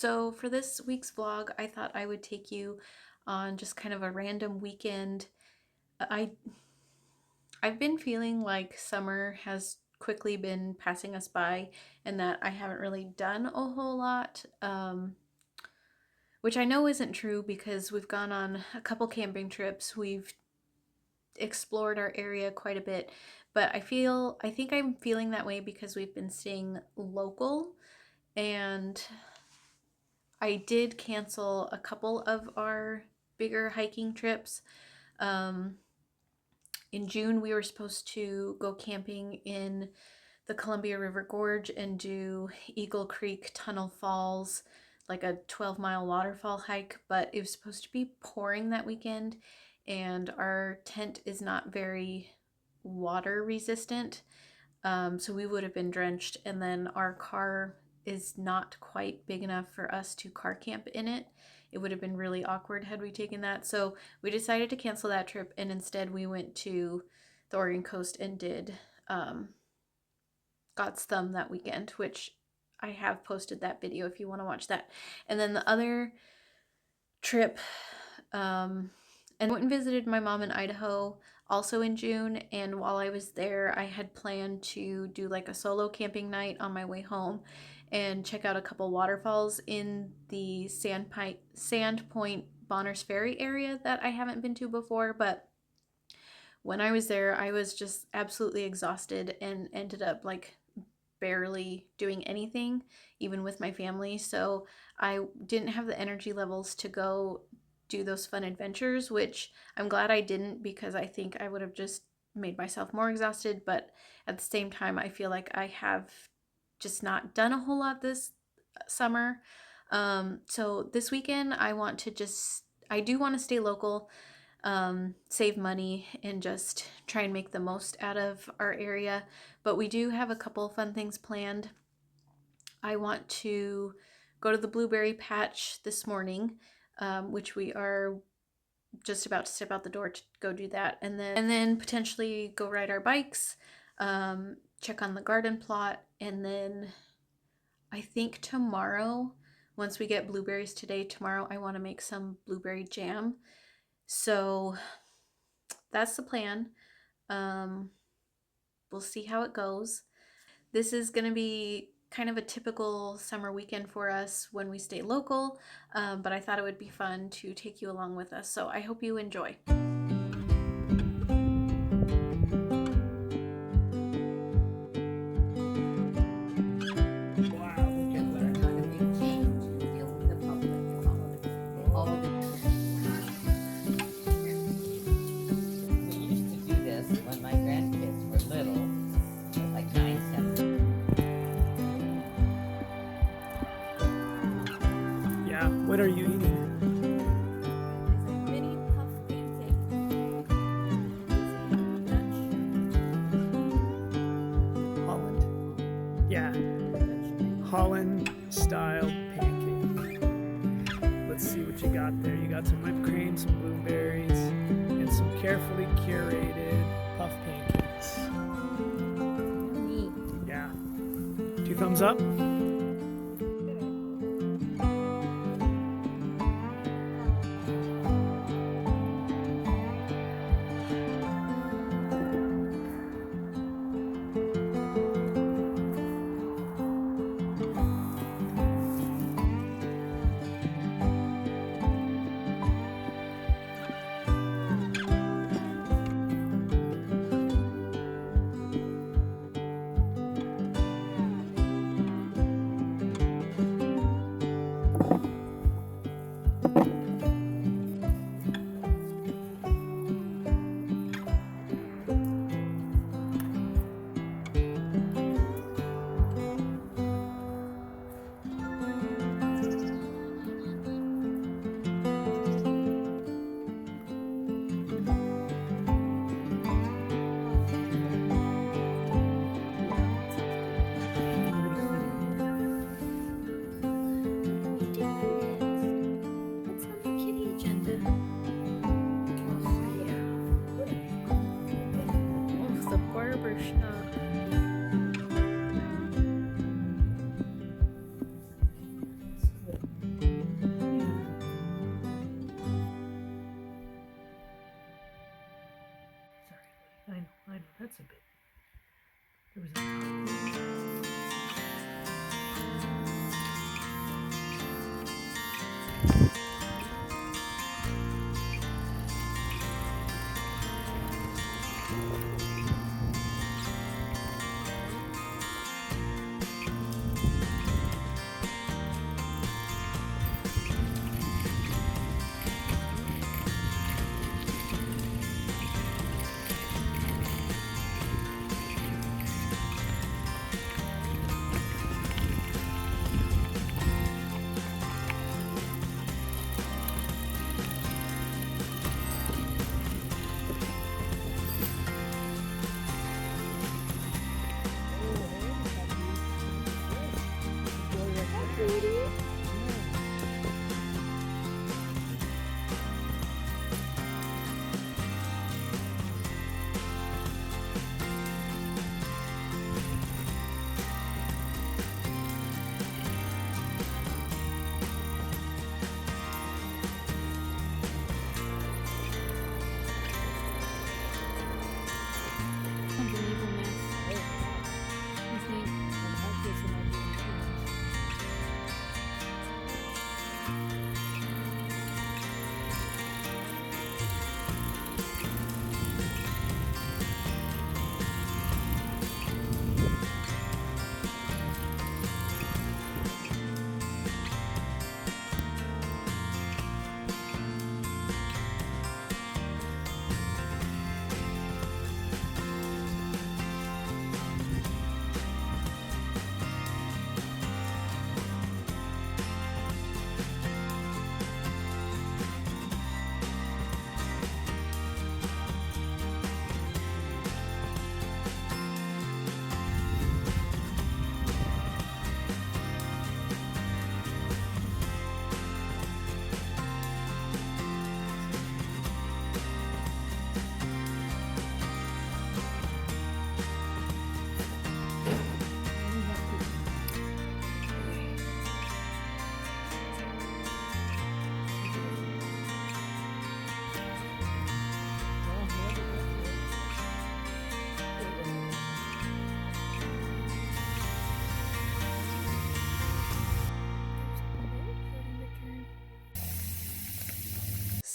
So for this week's vlog, I thought I would take you on just kind of a random weekend. I I've been feeling like summer has quickly been passing us by and that I haven't really done a whole lot, which I know isn't true because we've gone on a couple camping trips. We've explored our area quite a bit, but I think I'm feeling that way because we've been staying local, and I did cancel a couple of our bigger hiking trips. Um, in June, we were supposed to go camping in the Columbia River Gorge and do Eagle Creek Tunnel Falls, like a 12-mile waterfall hike, but it was supposed to be pouring that weekend, and our tent is not very water resistant. So we would have been drenched, and then our car is not quite big enough for us to car camp in it. It would have been really awkward had we taken that. So we decided to cancel that trip, and instead we went to the Oregon coast and did God's Thumb that weekend, which I have posted that video if you want to watch that. And then the other trip, and went and visited my mom in Idaho also in June, and while I was there I had planned to do like a solo camping night on my way home and check out a couple waterfalls in the Sandpoint Bonners Ferry area that I haven't been to before, but when I was there I was just absolutely exhausted and ended up like barely doing anything even with my family, so I didn't have the energy levels to go do those fun adventures, which I'm glad I didn't because I think I would have just made myself more exhausted. But at the same time, I feel like I have just not done a whole lot this summer. So this weekend, I do want to stay local, save money, and just try and make the most out of our area. But we do have a couple fun things planned. I want to go to the blueberry patch this morning, which we are just about to step out the door to go do that, and then potentially go ride our bikes, check on the garden plot, and then I think tomorrow, once we get blueberries today, tomorrow I want to make some blueberry jam. So that's the plan. We'll see how it goes. This is going to be kind of a typical summer weekend for us when we stay local, but I thought it would be fun to take you along with us. So I hope you enjoy. What are you eating? It's a mini puff pancake. Holland? Yeah. Holland style pancake. Let's see what you got there. You got some whipped cream, some blueberries, and some carefully curated puff pancakes. Yeah. 2 thumbs up?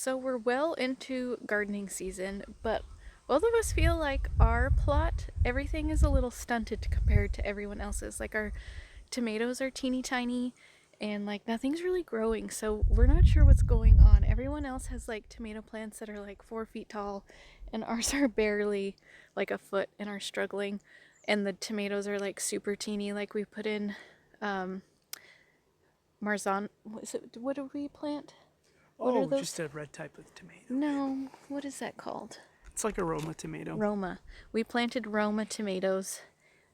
So we're well into gardening season, but both of us feel like our plot, everything is a little stunted compared to everyone else's. Like our tomatoes are teeny tiny and like nothing's really growing, so we're not sure what's going on. Everyone else has like tomato plants that are like 4 feet tall, and ours are barely like a foot and are struggling. And the tomatoes are like super teeny. Like we put in Marzan. What did we plant? What are those? Just a red type of tomato. No, what is that called? It's like a Roma tomato. Roma. We planted Roma tomatoes,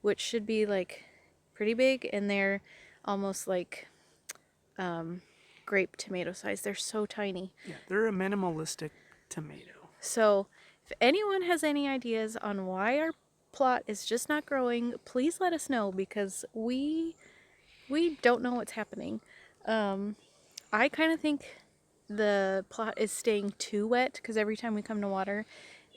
which should be like pretty big, and they're almost like grape tomato size. They're so tiny. Yeah, they're a minimalistic tomato. So if anyone has any ideas on why our plot is just not growing, please let us know, because we don't know what's happening. I kind of think the plot is staying too wet, because every time we come to water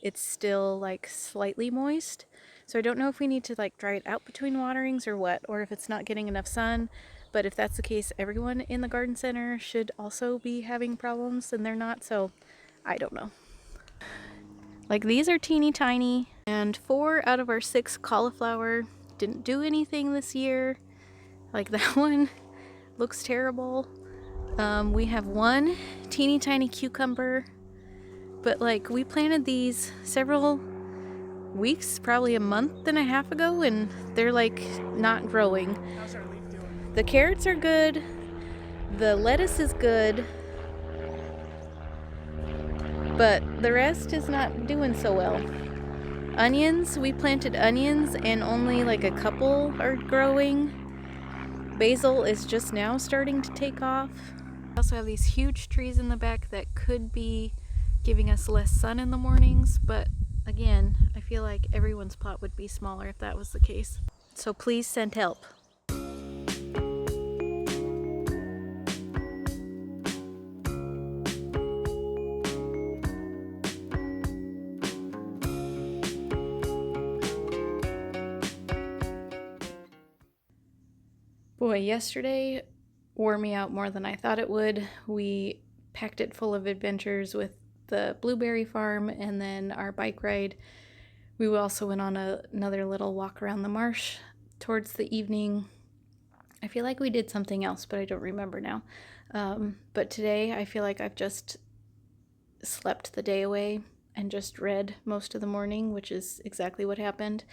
it's still like slightly moist. So I don't know if we need to like dry it out between waterings or what, or if it's not getting enough sun. But if that's the case, everyone in the garden center should also be having problems, and they're not, so I don't know. Like these are teeny tiny, and 4 out of our 6 cauliflower didn't do anything this year. Like that one looks terrible. We have 1 teeny tiny cucumber, but like we planted these several weeks, probably a month and a half ago, and they're like not growing. How's our leaf doing? The carrots are good, the lettuce is good, but the rest is not doing so well. Onions, we planted onions and only like a couple are growing. Basil is just now starting to take off. We also have these huge trees in the back that could be giving us less sun in the mornings, but again, I feel like everyone's plot would be smaller if that was the case. So please send help. Boy, yesterday wore me out more than I thought it would. We packed it full of adventures with the blueberry farm and then our bike ride. We also went on another little walk around the marsh towards the evening. I feel like we did something else, but I don't remember now. But today I feel like I've just slept the day away and just read most of the morning, which is exactly what happened.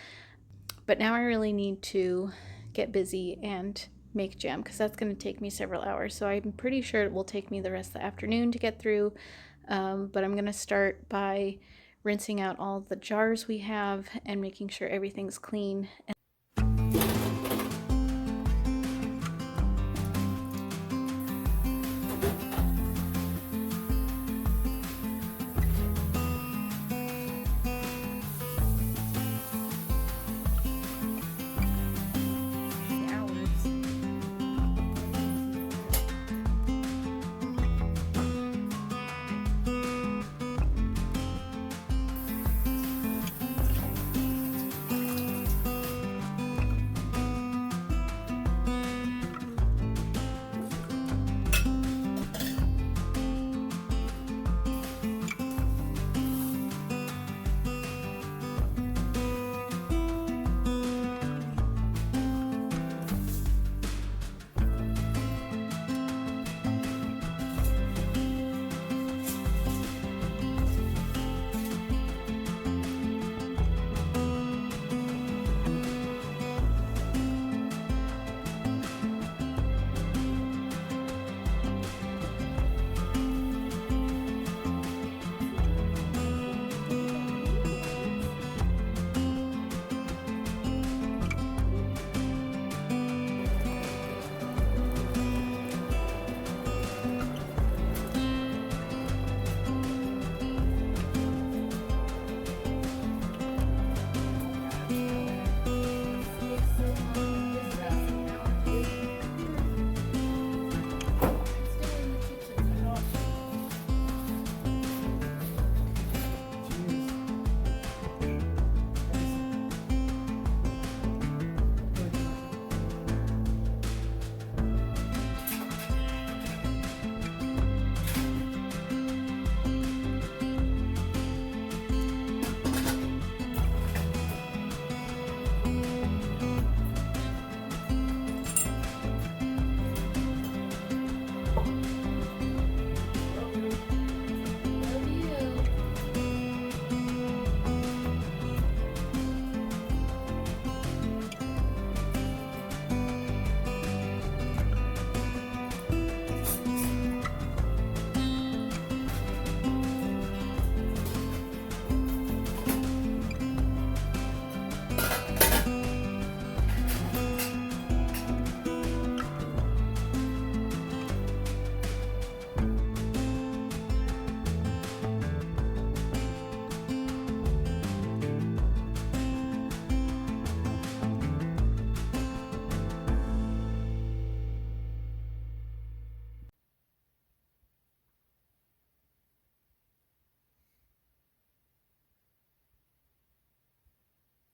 But now I really need to get busy and make jam, because that's going to take me several hours. So I'm pretty sure it will take me the rest of the afternoon to get through. But I'm going to start by rinsing out all the jars we have and making sure everything's clean.